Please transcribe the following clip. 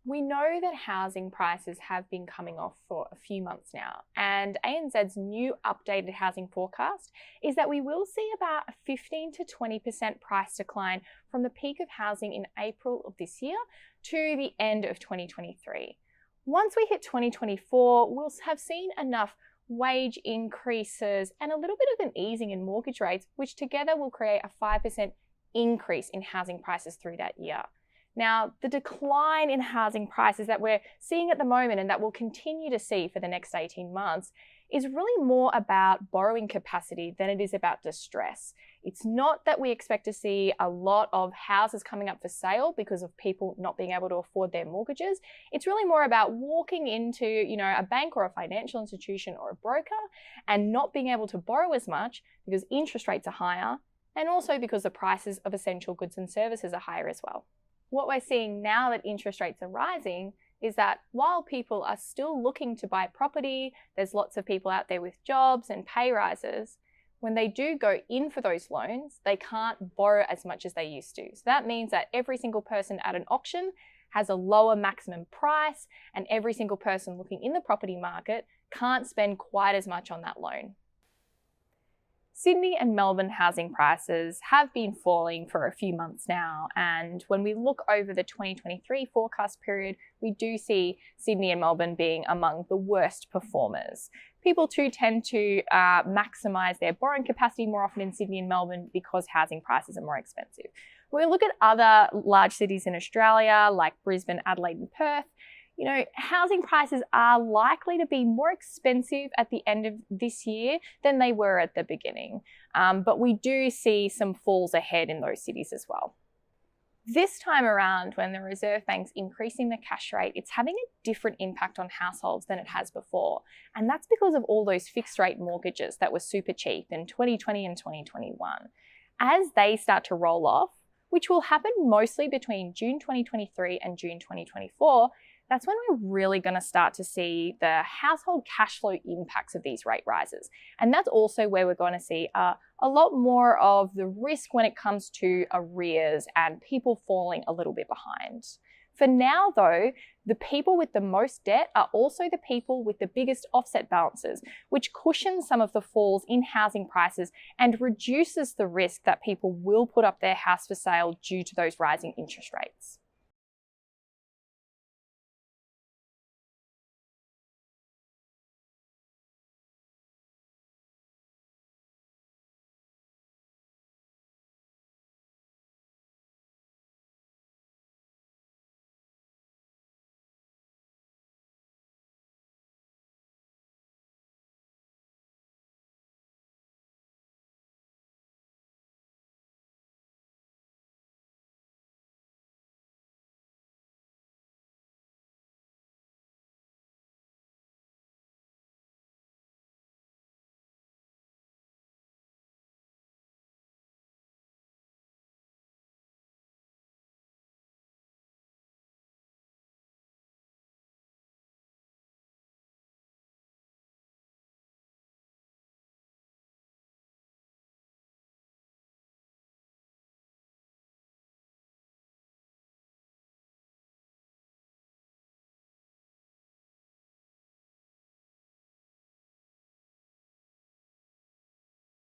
We know that housing prices have been coming off for a few months now, and ANZ's new updated housing forecast is that we will see about a 15 to 20% price decline from the peak of housing in April of this year to the end of 2023. Once we hit 2024, we'll have seen enough wage increases and a little bit of an easing in mortgage rates, which together will create a 5% increase in housing prices through that year. Now, the decline in housing prices that we're seeing at the moment and that we'll continue to see for the next 18 months is really more about borrowing capacity than it is about distress. It's not that we expect to see a lot of houses coming up for sale because of people not being able to afford their mortgages. It's really more about walking into, a bank or a financial institution or a broker and not being able to borrow as much because interest rates are higher and also because the prices of essential goods and services are higher as well. What we're seeing now that interest rates are rising is that while people are still looking to buy property, there's lots of people out there with jobs and pay rises. When they do go in for those loans, they can't borrow as much as they used to. So that means that every single person at an auction has a lower maximum price, and every single person looking in the property market can't spend quite as much on that loan. Sydney and Melbourne housing prices have been falling for a few months now, and when we look over the 2023 forecast period, we do see Sydney and Melbourne being among the worst performers. People too tend to maximise their borrowing capacity more often in Sydney and Melbourne because housing prices are more expensive. When we look at other large cities in Australia like Brisbane, Adelaide and Perth, housing prices are likely to be more expensive at the end of this year than they were at the beginning. But we do see some falls ahead in those cities as well. This time around, when the Reserve Bank's increasing the cash rate, it's having a different impact on households than it has before. And that's because of all those fixed rate mortgages that were super cheap in 2020 and 2021. As they start to roll off, which will happen mostly between June 2023 and June 2024, that's when we're really going to start to see the household cash flow impacts of these rate rises. And that's also where we're going to see a lot more of the risk when it comes to arrears and people falling a little bit behind. For now, though, the people with the most debt are also the people with the biggest offset balances, which cushions some of the falls in housing prices and reduces the risk that people will put up their house for sale due to those rising interest rates.